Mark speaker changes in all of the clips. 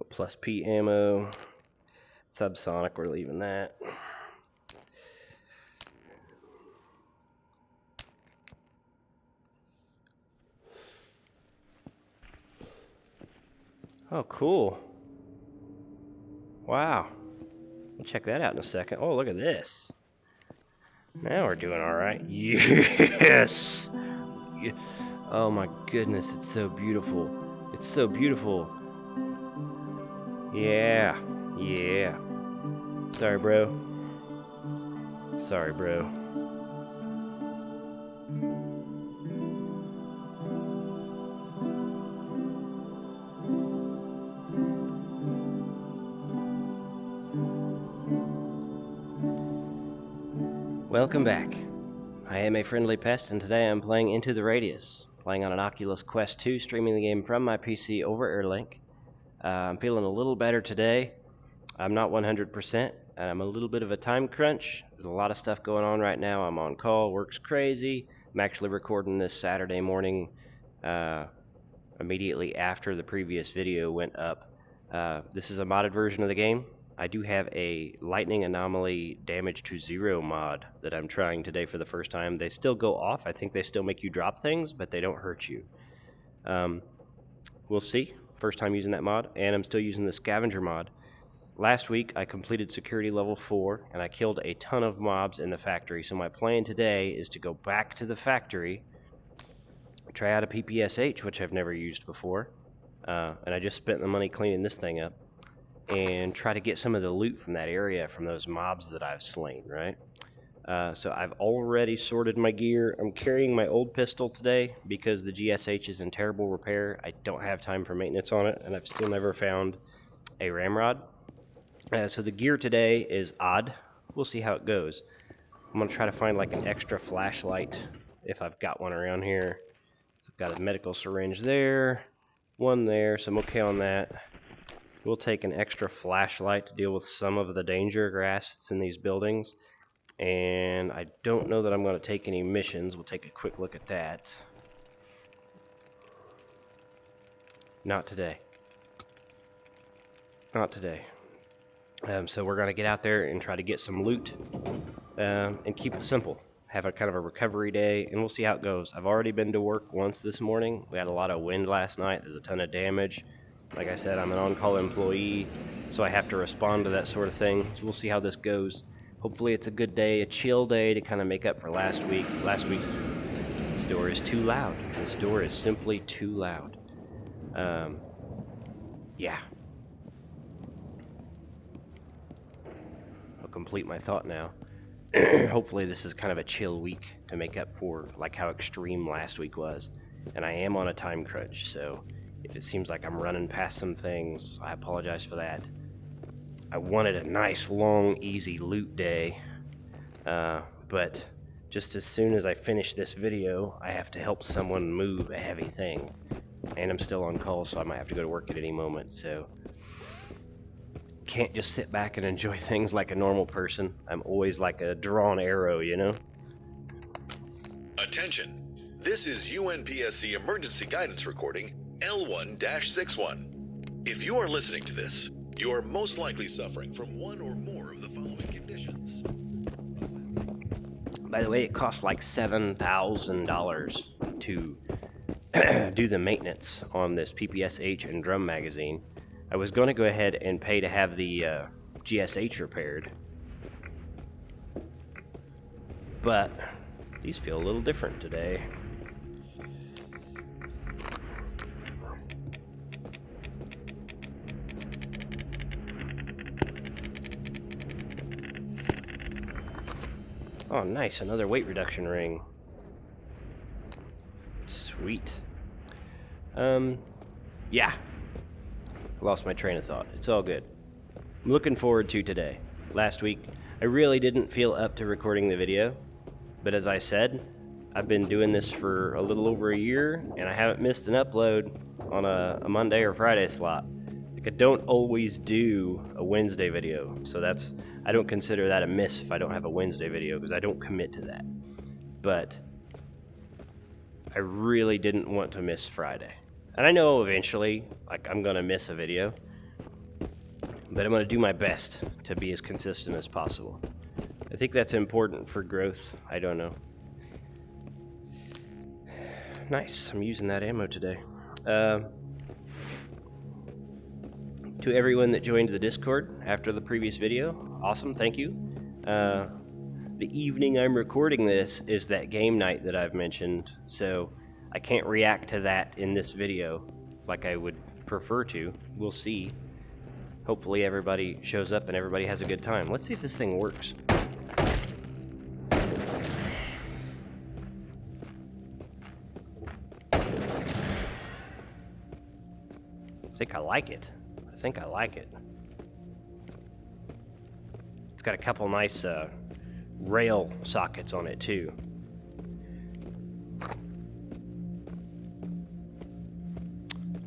Speaker 1: Plus P ammo. Subsonic, we're leaving that. Oh, cool. Wow. We'll check that out in a second. Oh, look at this. Now we're doing all right. Yes! Yeah. Oh my goodness, it's so beautiful. It's so beautiful. Yeah. Yeah. Sorry, bro. Sorry, bro. Welcome back. I am a friendly pest, and today I'm playing Into the Radius, playing on an Oculus Quest 2, streaming the game from my PC over Airlink. I'm feeling a little better today. I'm not 100%, and I'm a little bit of a time crunch. There's a lot of stuff going on right now. I'm on call, work's crazy. I'm actually recording this Saturday morning, immediately after the previous video went up. This is a modded version of the game. I do have a lightning anomaly damage to 0 mod that I'm trying today for the first time. They still go off. I think they still make you drop things, but they don't hurt you. We'll see. First time using that mod, and I'm still using the Scavenger mod. Last week, I completed security level 4, and I killed a ton of mobs in the factory. So my plan today is to go back to the factory, try out a PPSH, which I've never used before, and I just spent the money cleaning this thing up, and try to get some of the loot from that area from those mobs that I've slain, right? So I've already sorted my gear. I'm carrying my old pistol today because the GSH is in terrible repair. I don't have time for maintenance on it, and I've still never found a ramrod. So the gear today is odd. We'll see how it goes. I'm going to try to find like an extra flashlight if I've got one around here. So I've got a medical syringe there, one there, so I'm okay on that. We'll take an extra flashlight to deal with some of the danger grass that's in these buildings. And I don't know that I'm going to take any missions. We'll take a quick look at that. Not today. Not today. So we're going to get out there and try to get some loot and keep it simple. Have a kind of a recovery day, and we'll see how it goes. I've already been to work once this morning. We had a lot of wind last night. There's a ton of damage. Like I said, I'm an on-call employee, so I have to respond to that sort of thing. So we'll see how this goes. Hopefully it's a good day, a chill day to kind of make up for last week. Last week, this door is too loud. This door is simply too loud. Yeah. I'll complete my thought now. Hopefully this is kind of a chill week to make up for like how extreme last week was. And I am on a time crunch, so if it seems like I'm running past some things, I apologize for that. I wanted a nice, long, easy loot day, but just as soon as I finish this video, I have to help someone move a heavy thing. And I'm still on call, so I might have to go to work at any moment, so can't just sit back and enjoy things like a normal person. I'm always like a drawn arrow, you know?
Speaker 2: Attention. This is UNPSC emergency guidance recording L1-61. If you are listening to this, you are most likely suffering from one or more of the following conditions.
Speaker 1: By the way, it costs like $7,000 to do the maintenance on this PPSH and drum magazine. I was going to go ahead and pay to have the GSH repaired, but these feel a little different today. Oh, nice, another weight reduction ring. Sweet. Yeah. Lost my train of thought. It's all good. I'm looking forward to today. Last week, I really didn't feel up to recording the video, but as I said, I've been doing this for a little over a year, and I haven't missed an upload on a Monday or Friday slot. Like, I don't always do a Wednesday video, so I don't consider that a miss if I don't have a Wednesday video, because I don't commit to that. But I really didn't want to miss Friday. And I know eventually, like, I'm gonna miss a video, but I'm going to do my best to be as consistent as possible. I think that's important for growth. I don't know. Nice. I'm using that ammo today. To everyone that joined the Discord after the previous video, awesome. Thank you. The evening I'm recording this is that game night that I've mentioned, so I can't react to that in this video like I would prefer to. We'll see. Hopefully everybody shows up and everybody has a good time. Let's see if this thing works. I think I like it. It's got a couple nice rail sockets on it too.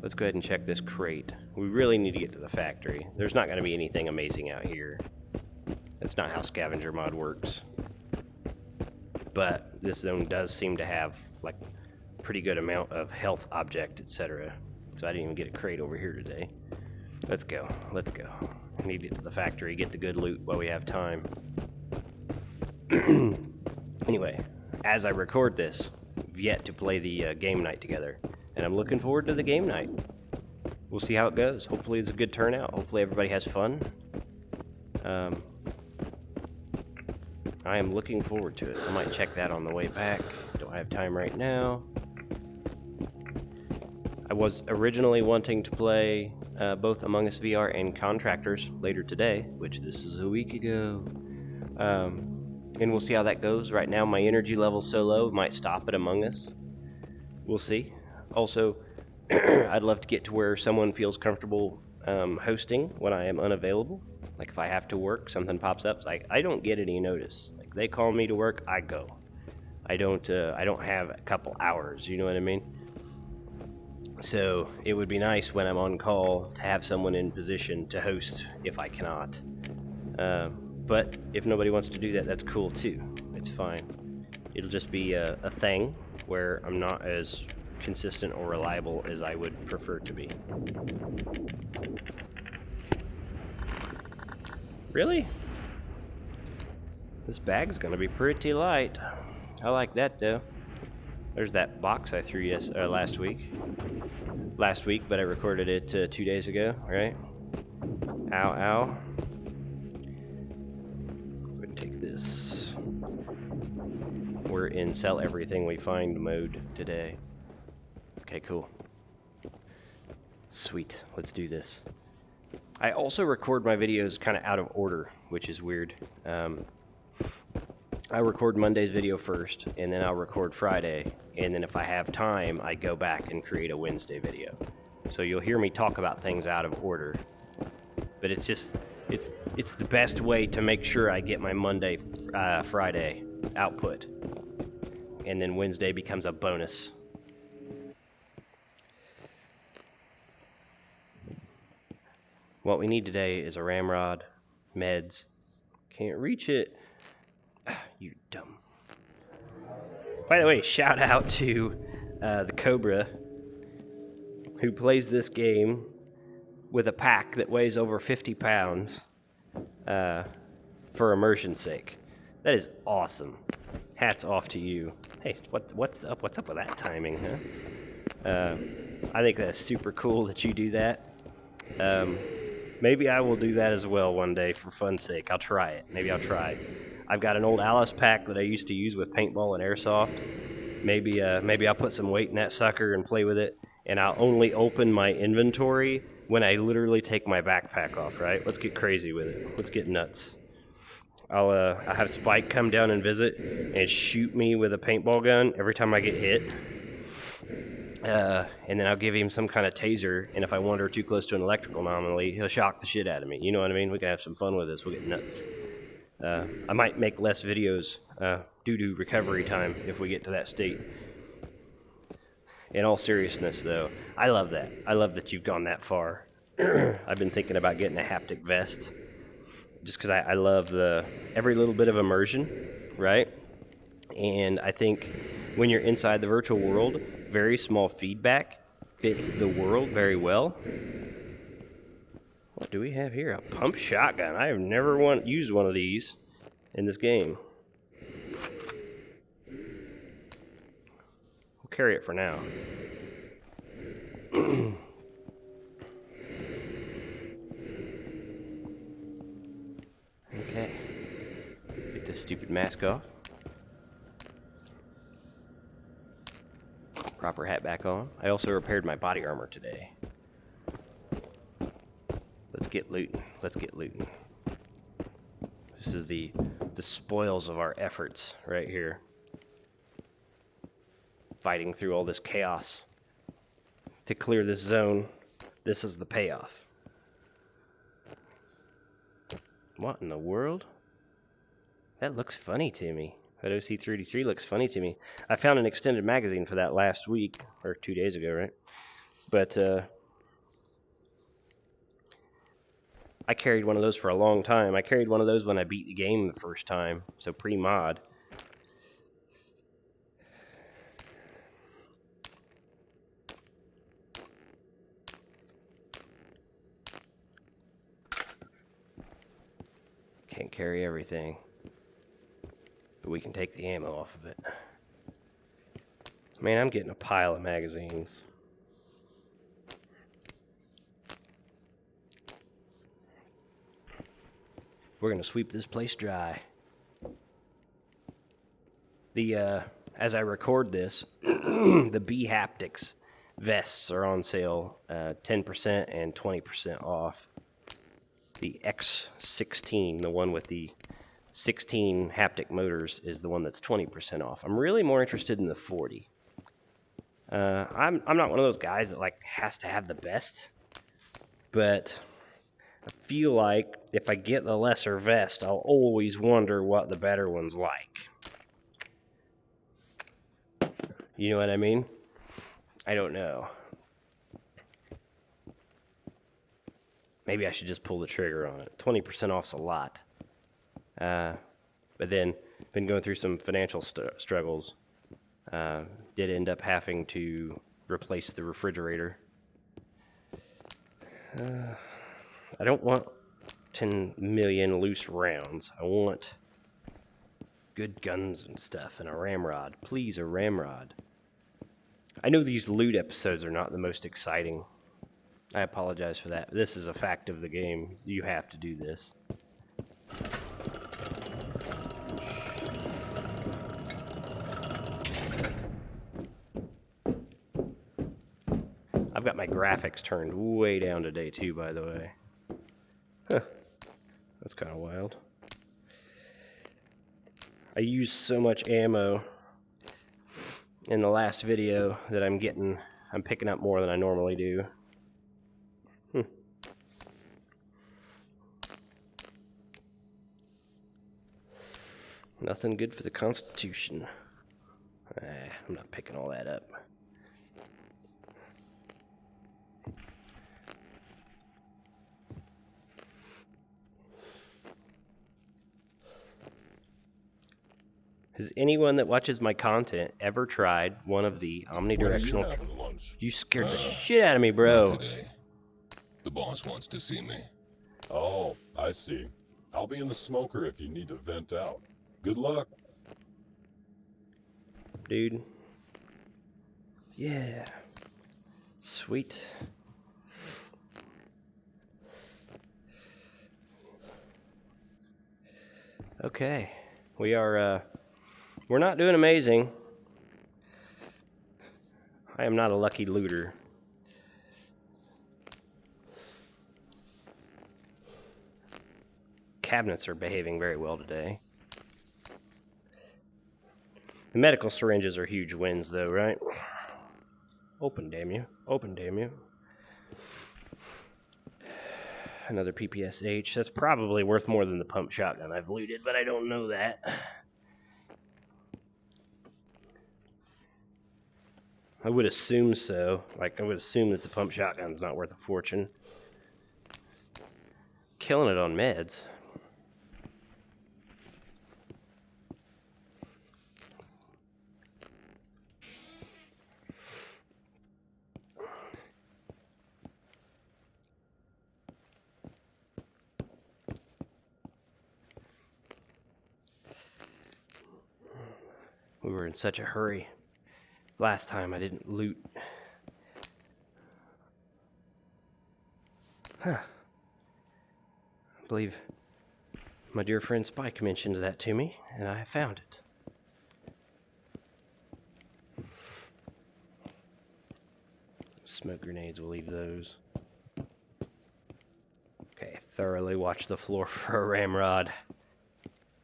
Speaker 1: Let's go ahead and check this crate. We really need to get to the factory. There's not going to be anything amazing out here. That's not how Scavenger mod works. But this zone does seem to have like a pretty good amount of health object, etc. So I didn't even get a crate over here today. Let's go. I need to get to the factory, get the good loot while we have time. Anyway, as I record this, we've yet to play the game night together, and I'm looking forward to the game night. We'll see how it goes. Hopefully it's a good turnout. Hopefully everybody has fun. I am looking forward to it. I might check that on the way back. Don't have time right now. I was originally wanting to play both Among Us VR and Contractors later today, which this is a week ago. And we'll see how that goes. Right now, my energy level's so low, it might stop at Among Us. We'll see. Also, I'd love to get to where someone feels comfortable hosting when I am unavailable. Like if I have to work, something pops up. Like I don't get any notice. Like they call me to work, I go. I don't have a couple hours. You know what I mean? So it would be nice when I'm on call to have someone in position to host if I cannot. But if nobody wants to do that, that's cool too. It's fine. It'll just be a thing where I'm not as consistent or reliable as I would prefer to be. Really? This bag's gonna be pretty light. I like that though. There's that box I threw last week, but I recorded it 2 days ago, right? Ow. Go ahead and take this. We're in sell everything we find mode today. Okay, cool. Sweet, let's do this. I also record my videos kind of out of order, which is weird. I record Monday's video first, and then I'll record Friday, and then if I have time, I go back and create a Wednesday video. So you'll hear me talk about things out of order, but it's the best way to make sure I get my Monday, Friday output, and then Wednesday becomes a bonus. What we need today is a ramrod, meds. Can't reach it. You dumb. By the way, shout out to the Cobra, who plays this game with a pack that weighs over 50 pounds for immersion's sake. That is awesome. Hats off to you. Hey, what's up? What's up with that timing, huh? I think that's super cool that you do that. Maybe I will do that as well one day for fun's sake. I'll try it. Maybe I'll try. I've got an old Alice pack that I used to use with paintball and airsoft. Maybe I'll put some weight in that sucker and play with it, and I'll only open my inventory when I literally take my backpack off, right? Let's get crazy with it. Let's get nuts. I'll have Spike come down and visit and shoot me with a paintball gun every time I get hit. And then I'll give him some kind of taser, and if I wander too close to an electrical anomaly, he'll shock the shit out of me. You know what I mean? We can have some fun with this. We'll get nuts. I might make less videos due to recovery time if we get to that state. In all seriousness, though, I love that. I love that you've gone that far. I've been thinking about getting a haptic vest just because I love every little bit of immersion, right? And I think when you're inside the virtual world, very small feedback fits the world very well. What do we have here? A pump shotgun. I have never used one of these in this game. We'll carry it for now. Okay. Get this stupid mask off. Proper hat back on. I also repaired my body armor today. Let's get looting. Let's get looting. This is the spoils of our efforts right here. Fighting through all this chaos to clear this zone. This is the payoff. What in the world? That looks funny to me. That OC33 looks funny to me. I found an extended magazine for that last week, or 2 days ago, right? But, I carried one of those for a long time. I carried one of those when I beat the game the first time, so pre-mod. Can't carry everything, but we can take the ammo off of it. Man, I'm getting a pile of magazines. We're gonna sweep this place dry. As I record this, the B Haptics vests are on sale, 10% and 20% off. The X16, the one with the 16 haptic motors, is the one that's 20% off. I'm really more interested in the 40. I'm not one of those guys that like has to have the best, but I feel like if I get the lesser vest, I'll always wonder what the better one's like. You know what I mean? I don't know. Maybe I should just pull the trigger on it. 20% off's a lot. But then, been going through some financial struggles. Did end up having to replace the refrigerator. I don't want 10 million loose rounds. I want good guns and stuff and a ramrod. Please, a ramrod. I know these loot episodes are not the most exciting. I apologize for that. This is a fact of the game. You have to do this. I've got my graphics turned way down today too, by the way. Huh. That's kind of wild. I used so much ammo in the last video that I'm picking up more than I normally do. Nothing good for the Constitution. I'm not picking all that up. Has anyone that watches my content ever tried one of the omnidirectional? You scared the shit out of me, bro.
Speaker 3: Not today. The boss wants to see me.
Speaker 4: Oh, I see. I'll be in the smoker if you need to vent out. Good luck.
Speaker 1: Dude. Yeah. Sweet. Okay. We're not doing amazing. I am not a lucky looter. Cabinets are behaving very well today. The medical syringes are huge wins, though, right? Open, damn you. Open, damn you. Another PPSH. That's probably worth more than the pump shotgun I've looted, but I don't know that. I would assume so. I would assume that the pump shotgun's not worth a fortune. Killing it on meds. We were in such a hurry. Last time I didn't loot. Huh. I believe my dear friend Spike mentioned that to me, and I found it. Smoke grenades, we'll leave those. Okay, thoroughly watch the floor for a ramrod.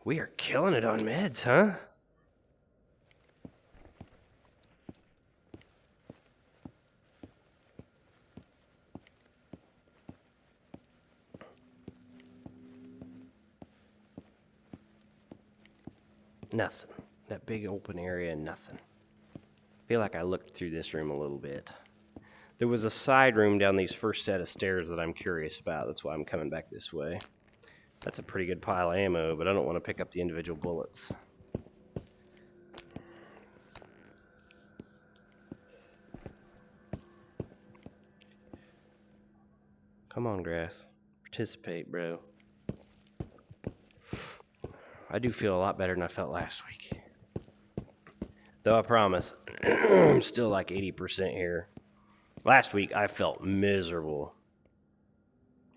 Speaker 1: We are killing it on meds, huh? Nothing. That big open area, nothing. I feel like I looked through this room a little bit. There was a side room down these first set of stairs that I'm curious about. That's why I'm coming back this way. That's a pretty good pile of ammo, but I don't want to pick up the individual bullets. Come on, grass. Participate, bro. I do feel a lot better than I felt last week. Though I promise, I'm still like 80% here. Last week, I felt miserable.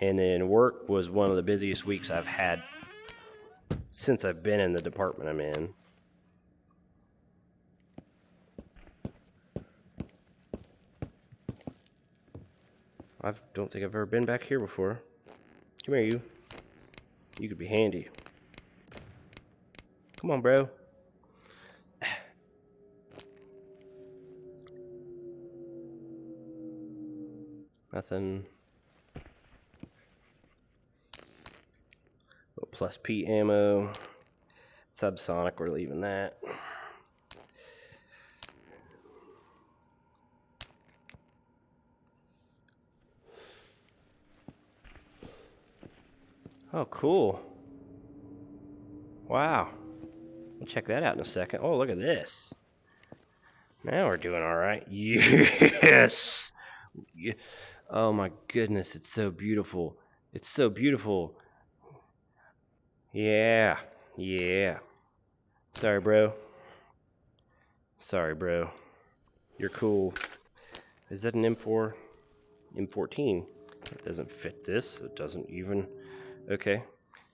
Speaker 1: And then work was one of the busiest weeks I've had since I've been in the department I'm in. I don't think I've ever been back here before. Come here, you. You could be handy. Come on, bro. Nothing. Little plus P ammo. Subsonic, we're leaving that. Oh, cool. Wow. We'll check that out in a second. Oh, look at this. Now we're doing all right. Yes. Yeah. Oh my goodness, it's so beautiful. It's so beautiful. Yeah. Yeah. Sorry, bro. Sorry, bro. You're cool. Is that an M4? M14. It doesn't fit this. It doesn't even. Okay.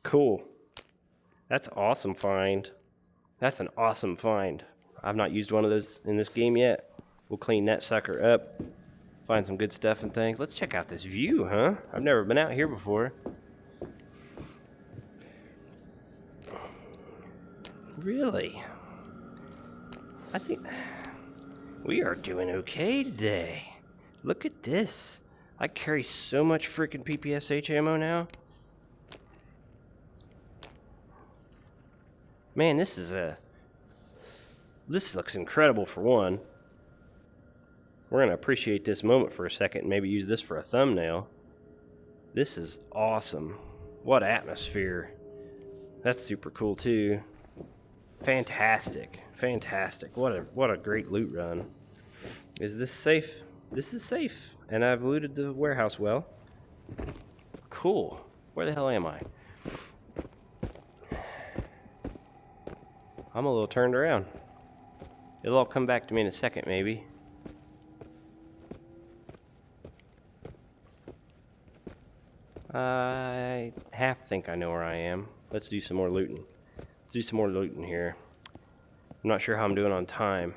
Speaker 1: Cool. That's awesome find. That's an awesome find. I've not used one of those in this game yet. We'll clean that sucker up. Find some good stuff and things. Let's check out this view, huh? I've never been out here before. Really? I think we are doing okay today. Look at this. I carry so much freaking PPSH ammo now. Man, this looks incredible for one. We're going to appreciate this moment for a second and maybe use this for a thumbnail. This is awesome. What atmosphere. That's super cool too. Fantastic. Fantastic. What a great loot run. Is this safe? This is safe. And I've looted the warehouse well. Cool. Where the hell am I? I'm a little turned around. It'll all come back to me in a second, maybe. I half think I know where I am. Let's do some more looting. Let's do some more looting here. I'm not sure how I'm doing on time.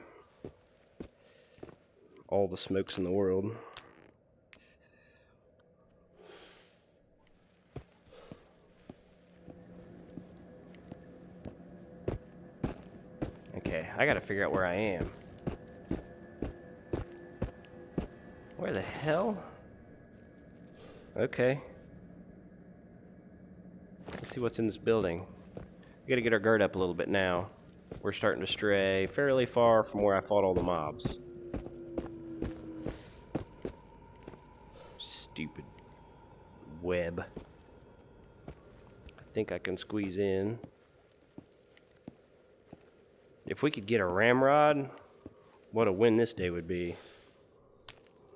Speaker 1: All the smokes in the world. Okay, I gotta figure out where I am. Where the hell? Okay. Let's see what's in this building. We gotta get our guard up a little bit now. We're starting to stray fairly far from where I fought all the mobs. Stupid web. I think I can squeeze in. If we could get a ramrod, what a win this day would be.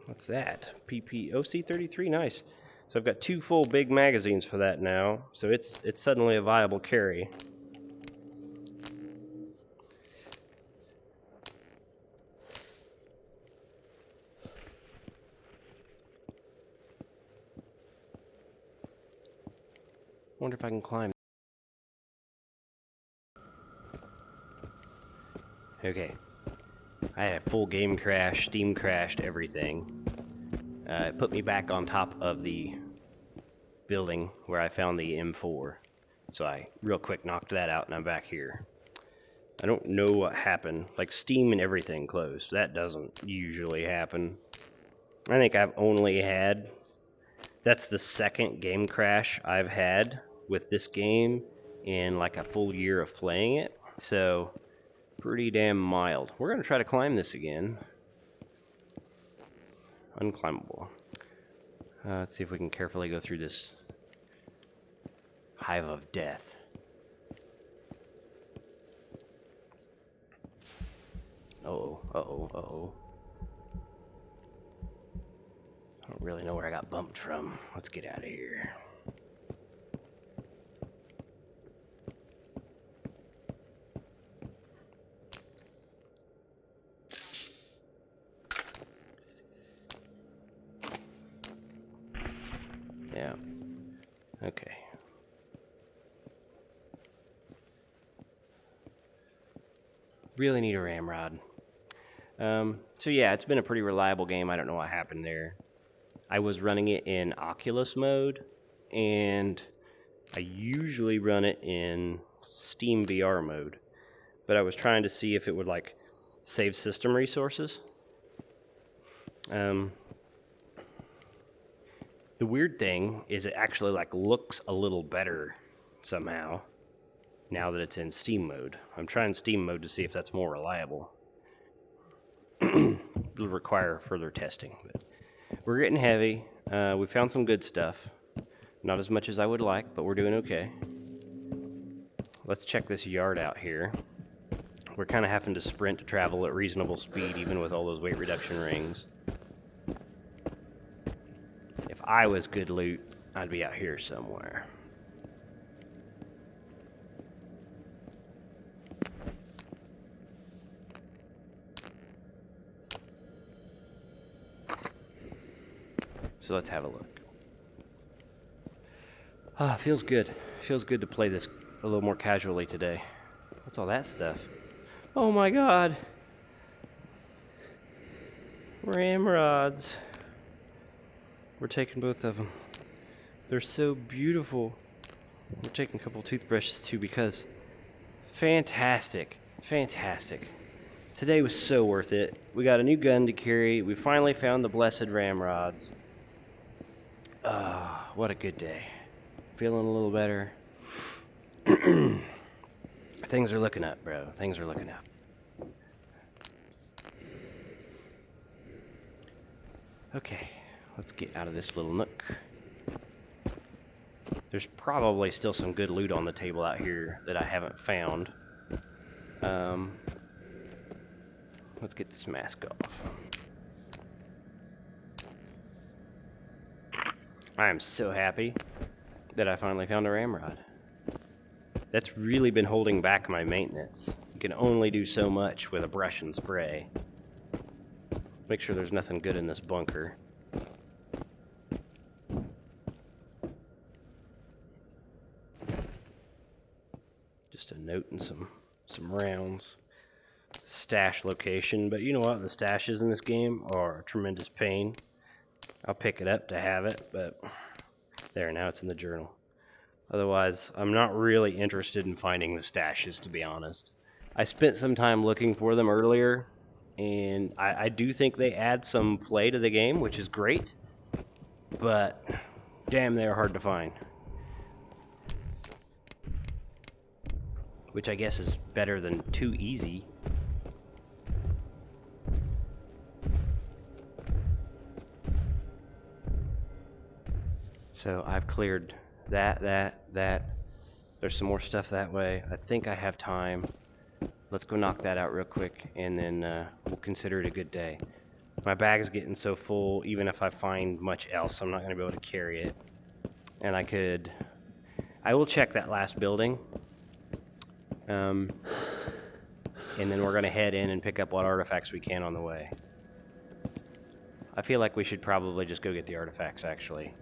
Speaker 1: What's that? OC33, nice. So I've got 2 full big magazines for that now, so it's suddenly a viable carry. Wonder if I can climb. Okay. I had a full game crash, Steam crashed, everything. It put me back on top of the building where I found the M4. So I real quick knocked that out and I'm back here. I don't know what happened. Like Steam and everything closed. That doesn't usually happen. I think I've only had... That's the second game crash I've had with this game in like a full year of playing it. So, pretty damn mild. We're going to try to climb this again. Unclimbable. Let's see if we can carefully go through this hive of death. Uh-oh, uh-oh, uh-oh. I don't really know where I got bumped from. Let's get out of here. Yeah. Okay. Really need a ramrod. So yeah, it's been a pretty reliable game. I don't know what happened there. I was running it in Oculus mode, and I usually run it in Steam VR mode. But I was trying to see if it would, like, save system resources. The weird thing is it actually, like, looks a little better somehow now that it's in Steam mode. I'm trying Steam mode to see if that's more reliable. It'll require further testing. But we're getting heavy. We found some good stuff. Not as much as I would like, but we're doing okay. Let's check this yard out here. We're kind of having to sprint to travel at reasonable speed, even with all those weight reduction rings. If I was good loot, I'd be out here somewhere. So let's have a look. Ah, feels good. Feels good to play this a little more casually today. What's all that stuff? Oh my god! Ramrods. We're taking both of them. They're so beautiful. We're taking a couple toothbrushes too because fantastic. Fantastic. Today was so worth it. We got a new gun to carry. We finally found the blessed ramrods. What a good day. Feeling a little better. Things are looking up, bro. Things are looking up. Okay, let's get out of this little nook. There's probably still some good loot on the table out here that I haven't found. Let's get this mask off. I am so happy that I finally found a ramrod. That's really been holding back my maintenance. You can only do so much with a brush and spray. Make sure there's nothing good in this bunker. Just a note and some rounds. Stash location, but you know what? The stashes in this game are a tremendous pain. I'll pick it up to have it, but there, now it's in the journal. Otherwise, I'm not really interested in finding the stashes, to be honest. I spent some time looking for them earlier, and I do think they add some play to the game, which is great, but damn, they're hard to find. Which I guess is better than too easy. So I've cleared that. There's some more stuff that way. I think I have time. Let's go knock that out real quick, and then we'll consider it a good day. My bag is getting so full, even if I find much else, I'm not going to be able to carry it. And I will check that last building. And then we're going to head in and pick up what artifacts we can on the way. I feel like we should probably just go get the artifacts, actually.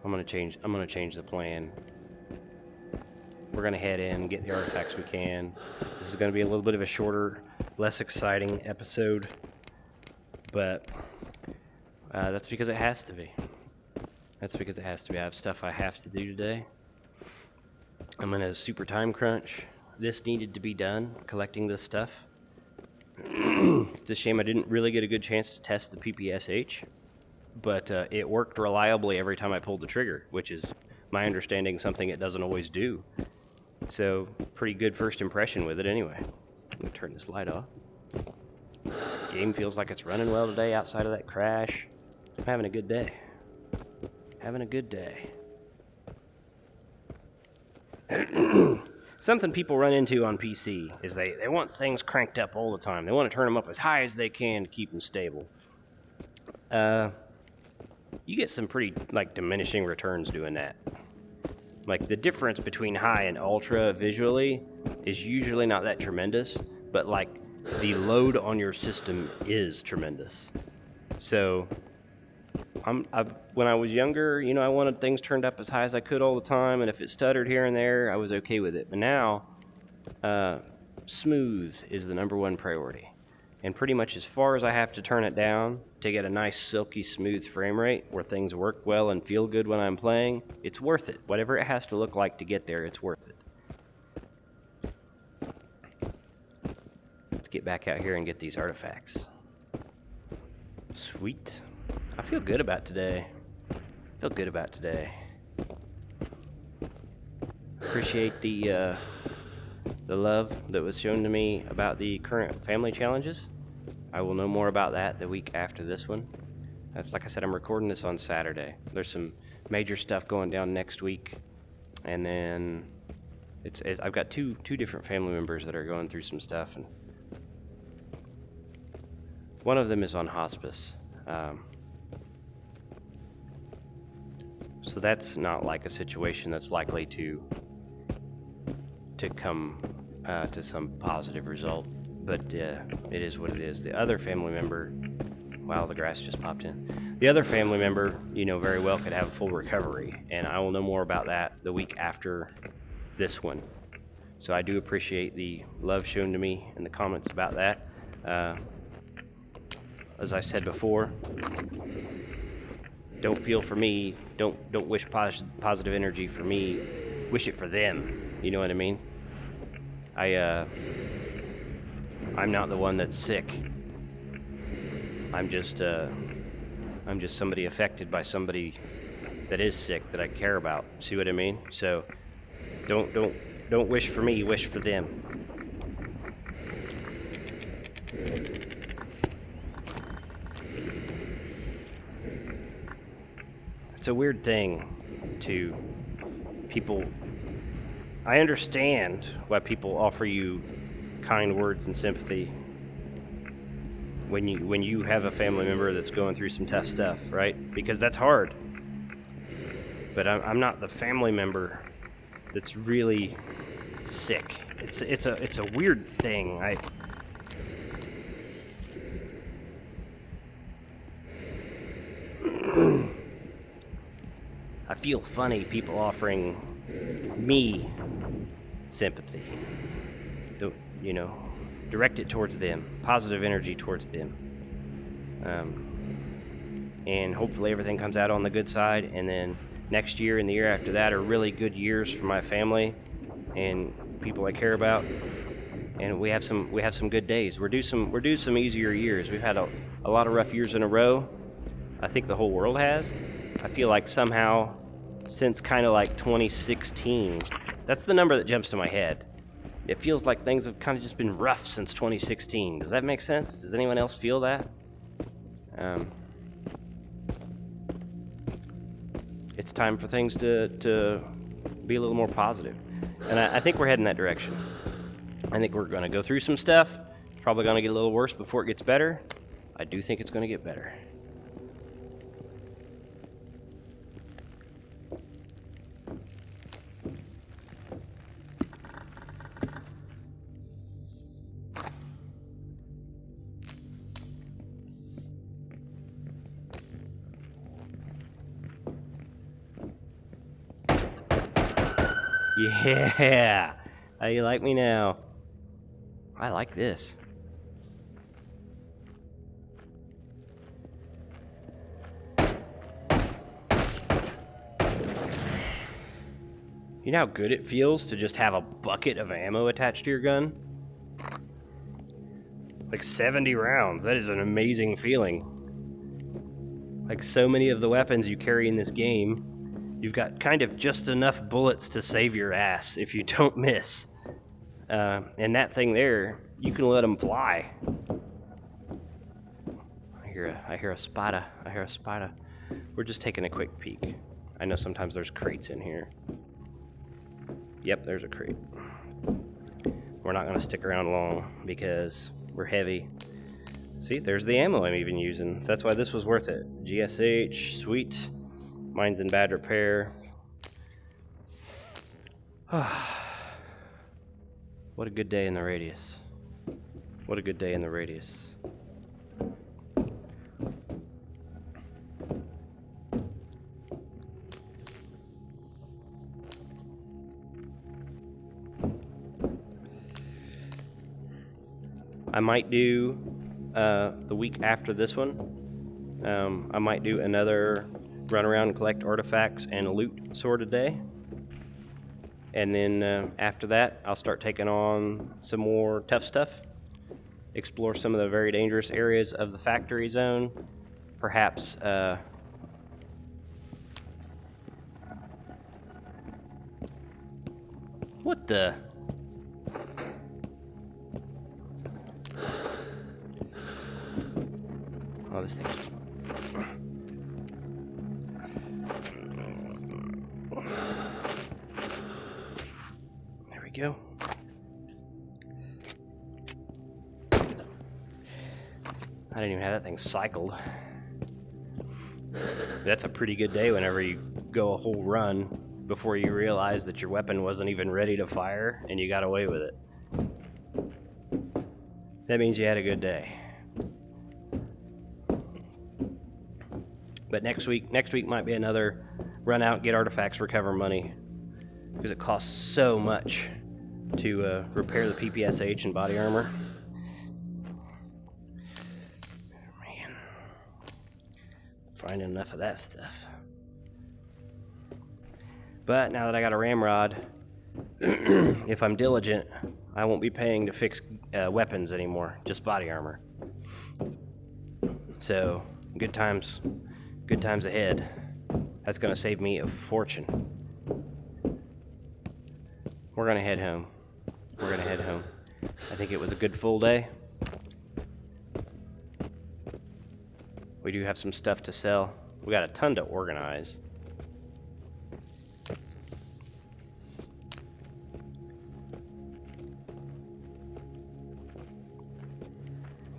Speaker 1: I'm gonna change the plan. We're gonna head in, get the artifacts we can. This is gonna be a little bit of a shorter, less exciting episode, but that's because it has to be. That's because it has to be. I have stuff I have to do today. I'm in a super time crunch. This needed to be done, collecting this stuff. It's a shame I didn't really get a good chance to test the PPSH, but it worked reliably every time I pulled the trigger, which is, my understanding, something it doesn't always do. So, pretty good first impression with it anyway. Let me turn this light off. Game feels like it's running well today outside of that crash. I'm having a good day. Having a good day. Something people run into on PC is they want things cranked up all the time. They want to turn them up as high as they can to keep them stable. You get some pretty, diminishing returns doing that. Like, the difference between high and ultra visually is usually not that tremendous, but, the load on your system is tremendous. So, when I was younger, I wanted things turned up as high as I could all the time, and if it stuttered here and there, I was okay with it. But now, smooth is the number one priority. And pretty much as far as I have to turn it down to get a nice, silky, smooth frame rate where things work well and feel good when I'm playing, it's worth it. Whatever it has to look like to get there, it's worth it. Let's get back out here and get these artifacts. Sweet. I feel good about today. Appreciate the love that was shown to me about the current family challenges. I will know more about that the week after this one. Like I said, I'm recording this on Saturday. There's some major stuff going down next week, and then I've got two different family members that are going through some stuff, and one of them is on hospice. So that's not like a situation that's likely to come to some positive result, but it is what it is. The other family member, wow, the grass just popped in. The other family member, very well could have a full recovery, and I will know more about that the week after this one. So I do appreciate the love shown to me and the comments about that. As I said before, don't feel for me, don't wish positive energy for me, wish it for them, you know what I mean? I'm not the one that's sick. I'm just somebody affected by somebody that is sick that I care about, see what I mean? So don't wish for me, wish for them. It's a weird thing to people. I understand why people offer you kind words and sympathy when you have a family member that's going through some tough stuff, right? Because that's hard. But I'm not the family member that's really sick. It's a weird thing. I feel funny people offering me sympathy. Direct it towards them, positive energy towards them. And hopefully everything comes out on the good side, and then next year and the year after that are really good years for my family and people I care about. And we have some good days. We're due some easier years. We've had a lot of rough years in a row. I think the whole world has. I feel like somehow since kind of like 2016, that's the number that jumps to my head. It feels like things have kind of just been rough since 2016. Does that make sense? Does anyone else feel that? It's time for things to be a little more positive. And I think we're heading that direction. I think we're going to go through some stuff. It's probably going to get a little worse before it gets better. I do think it's going to get better. Yeah! How you like me now? I like this. You know how good it feels to just have a bucket of ammo attached to your gun? Like 70 rounds. That is an amazing feeling. Like so many of the weapons you carry in this game, you've got kind of just enough bullets to save your ass if you don't miss. And that thing there, you can let them fly. I hear a spider. I hear a spider. We're just taking a quick peek. I know sometimes there's crates in here. Yep, there's a crate. We're not going to stick around long because we're heavy. See, there's the ammo I'm even using. So that's why this was worth it. GSH, sweet. Mine's in bad repair. What a good day in the radius. What a good day in the radius. I might do the week after this one. I might do another run around and collect artifacts and loot sort of day. And then after that, I'll start taking on some more tough stuff. Explore some of the very dangerous areas of the factory zone. Perhaps what the? Oh, this thing's... There we go. I didn't even have that thing cycled. That's a pretty good day whenever you go a whole run before you realize that your weapon wasn't even ready to fire and you got away with it. That means you had a good day. But next week might be another run out, get artifacts, recover money. Because it costs so much to repair the PPSH and body armor. Man. Finding enough of that stuff. But now that I got a ramrod, if I'm diligent, I won't be paying to fix weapons anymore, just body armor. So, good times ahead. That's gonna save me a fortune. We're gonna head home. I think it was a good full day. We do have some stuff to sell. We got a ton to organize.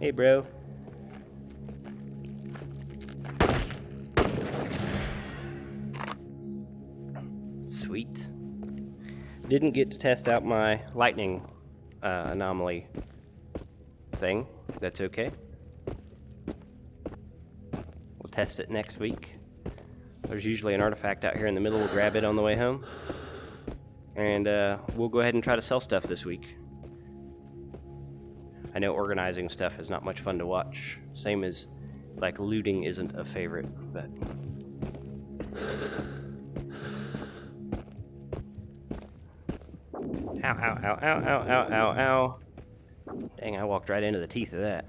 Speaker 1: Hey, bro. Sweet. Didn't get to test out my lightning anomaly thing. That's okay. We'll test it next week. There's usually an artifact out here in the middle. We'll grab it on the way home. And we'll go ahead and try to sell stuff this week. I know organizing stuff is not much fun to watch. Same as, like, looting isn't a favorite, but... Ow, ow, ow, ow, ow, ow, ow, ow. Dang, I walked right into the teeth of that.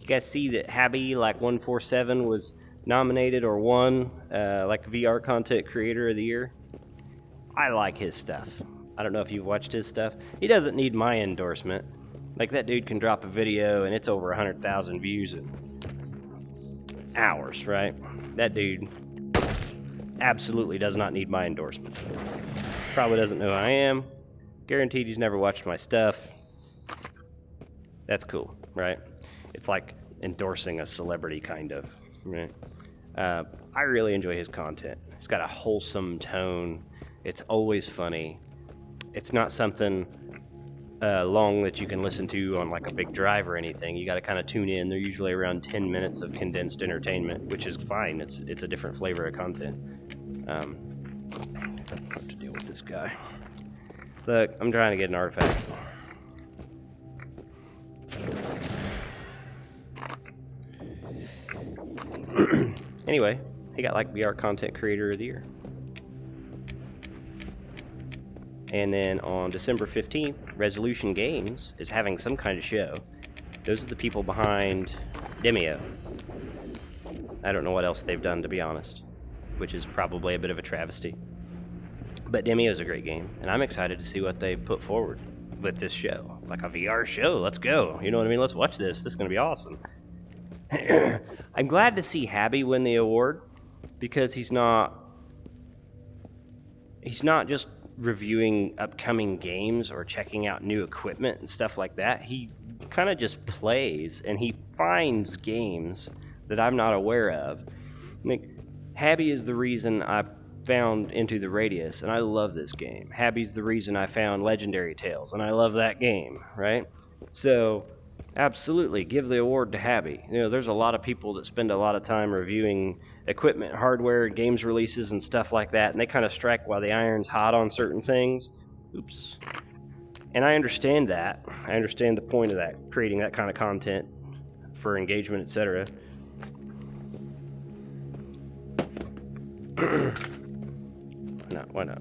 Speaker 1: You guys see that Habby, like, 147 was nominated or won, like, VR Content Creator of the Year? I like his stuff. I don't know if you've watched his stuff. He doesn't need my endorsement. Like, that dude can drop a video and it's over 100,000 views in hours, right? That dude absolutely does not need my endorsement. Probably doesn't know who I am. Guaranteed he's never watched my stuff. That's cool, right? It's like endorsing a celebrity, kind of, right? I really enjoy his content. He's got a wholesome tone. It's always funny. It's not something long that you can listen to on like a big drive or anything. You got to kind of tune in. They're usually around 10 minutes of condensed entertainment, which is fine. It's a different flavor of content. Have to deal with this guy. Look, I'm trying to get an artifact. Anyway, he got like VR Content Creator of the Year. And then on December 15th, Resolution Games is having some kind of show. Those are the people behind Demio. I don't know what else they've done, to be honest, which is probably a bit of a travesty. But Demio is a great game, and I'm excited to see what they put forward with this show. Like a VR show, let's go. You know what I mean? Let's watch this. This is going to be awesome. I'm glad to see Habby win the award, because he's not just reviewing upcoming games or checking out new equipment and stuff like that. He kind of just plays, and he finds games that I'm not aware of. Like, Habby is the reason I found Into the Radius, and I love this game. Habby's the reason I found Legendary Tales, and I love that game, right? So, absolutely, give the award to Habby. You know, there's a lot of people that spend a lot of time reviewing equipment, hardware, games releases, and stuff like that, and they kind of strike while the iron's hot on certain things. Oops. And I understand that. I understand the point of that, creating that kind of content for engagement, etc. Why not?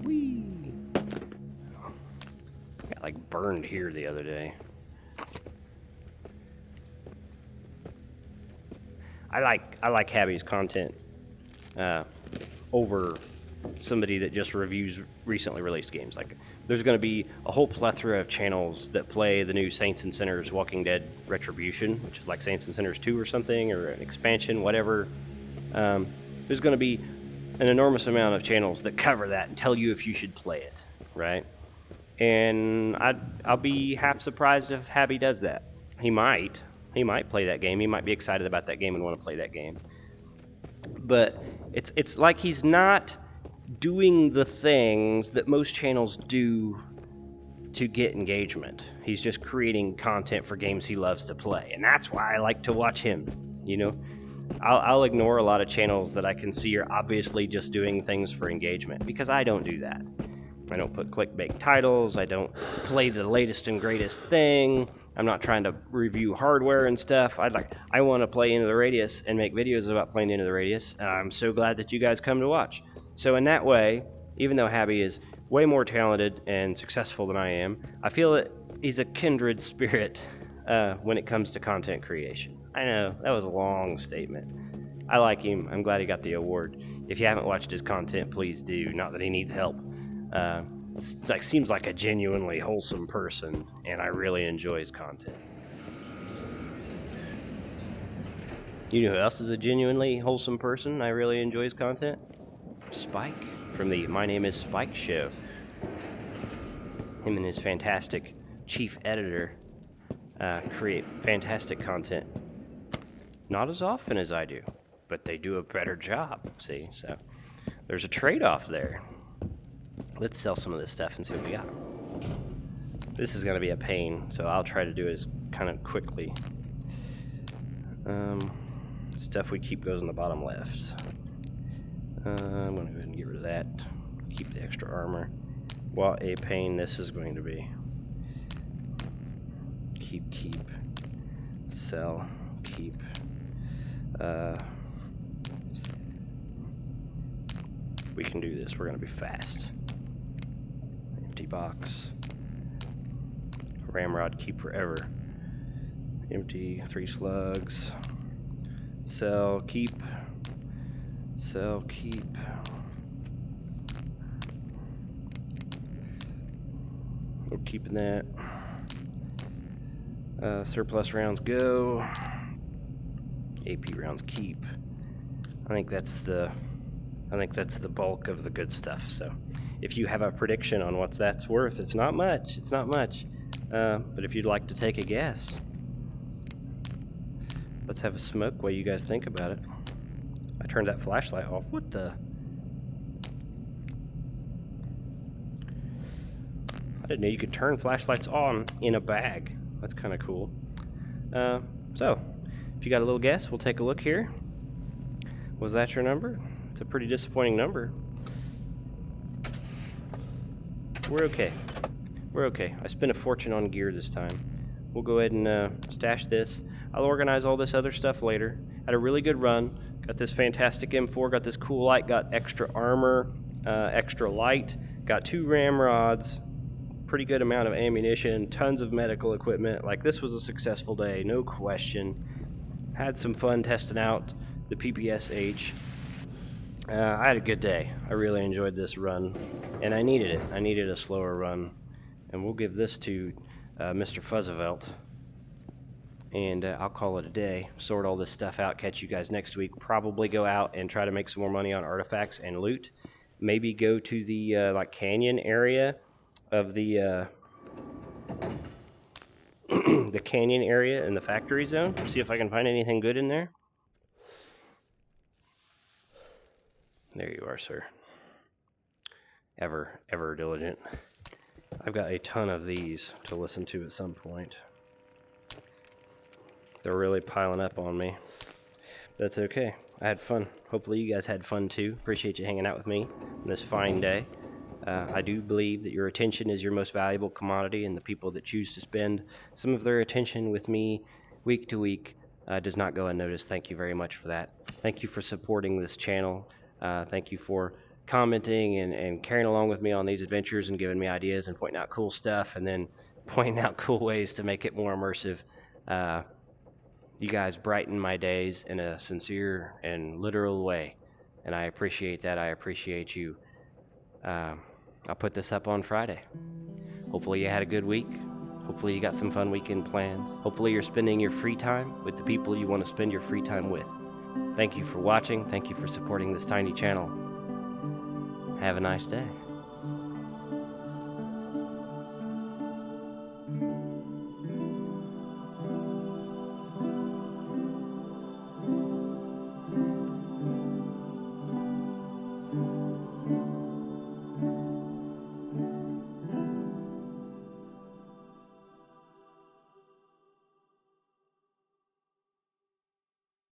Speaker 1: Whee! Got like burned here the other day. I like Habby's content over somebody that just reviews recently released games. Like, there's going to be a whole plethora of channels that play the new Saints and Sinners Walking Dead Retribution, which is like Saints and Sinners 2 or something, or an expansion, whatever. There's going to be an enormous amount of channels that cover that and tell you if you should play it, right? And I'll be half surprised if Habby does that. He might play that game. He might be excited about that game and want to play that game. But it's like he's not doing the things that most channels do to get engagement. He's just creating content for games he loves to play, and that's why I like to watch him, you know? I'll ignore a lot of channels that I can see are obviously just doing things for engagement, because I don't do that. I don't put clickbait titles. I don't play the latest and greatest thing. I'm not trying to review hardware and stuff. I want to play Into the Radius and make videos about playing Into the Radius. And I'm so glad that you guys come to watch. So in that way, even though Habby is way more talented and successful than I am, I feel that he's a kindred spirit when it comes to content creation. I know, that was a long statement. I like him. I'm glad he got the award. If you haven't watched his content, please do. Not that he needs help. Seems like a genuinely wholesome person, and I really enjoy his content. You know who else is a genuinely wholesome person? I really enjoy his content. Spike from the My Name is Spike show. Him and his fantastic chief editor create fantastic content. Not as often as I do, but they do a better job, see? So there's a trade-off there. Let's sell some of this stuff and see what we got. This is going to be a pain, so I'll try to do it as kind of quickly. Stuff we keep goes in the bottom left. I'm going to go ahead and get rid of that. Keep the extra armor. What a pain this is going to be. Keep. Sell. Keep. We can do this. We're going to be fast. Empty box. Ramrod, keep forever. Empty, 3 slugs. Sell, keep. Sell, keep. We're keeping that. Surplus rounds go. AP rounds keep. I think that's the bulk of the good stuff. So if you have a prediction on what that's worth, it's not much. But if you'd like to take a guess, let's have a smoke while you guys think about it. I turned that flashlight off. What the? I didn't know you could turn flashlights on in a bag. That's kind of cool. So, if you got a little guess, we'll take a look here. Was that your number? It's a pretty disappointing number. we're okay. We're okay. I spent a fortune on gear this time. We'll go ahead and stash this. I'll organize all this other stuff later. Had a really good run. Got this fantastic M4, got this cool light, got extra armor, extra light, got 2 ramrods, pretty good amount of ammunition, tons of medical equipment. Like, this was a successful day, no question. Had some fun testing out the PPSH. I had a good day. I really enjoyed this run, and I needed it. I needed a slower run. And we'll give this to Mr. Fuzzavelt. And I'll call it a day. Sort all this stuff out, catch you guys next week. Probably go out and try to make some more money on artifacts and loot. Maybe go to the like canyon area of the the canyon area in the factory zone. See if I can find anything good in there. There you are, sir. Ever diligent. I've got a ton of these to listen to at some point. They're really piling up on me. That's okay. I had fun. Hopefully you guys had fun too. Appreciate you hanging out with me on this fine day. I do believe that your attention is your most valuable commodity, and the people that choose to spend some of their attention with me week to week does not go unnoticed. Thank you very much for that. Thank you for supporting this channel. Thank you for commenting and carrying along with me on these adventures and giving me ideas and pointing out cool stuff and then pointing out cool ways to make it more immersive. You guys brighten my days in a sincere and literal way, and I appreciate that. I appreciate you. I'll put this up on Friday. Hopefully you had a good week. Hopefully you got some fun weekend plans. Hopefully you're spending your free time with the people you want to spend your free time with. Thank you for watching. Thank you for supporting this tiny channel. Have a nice day.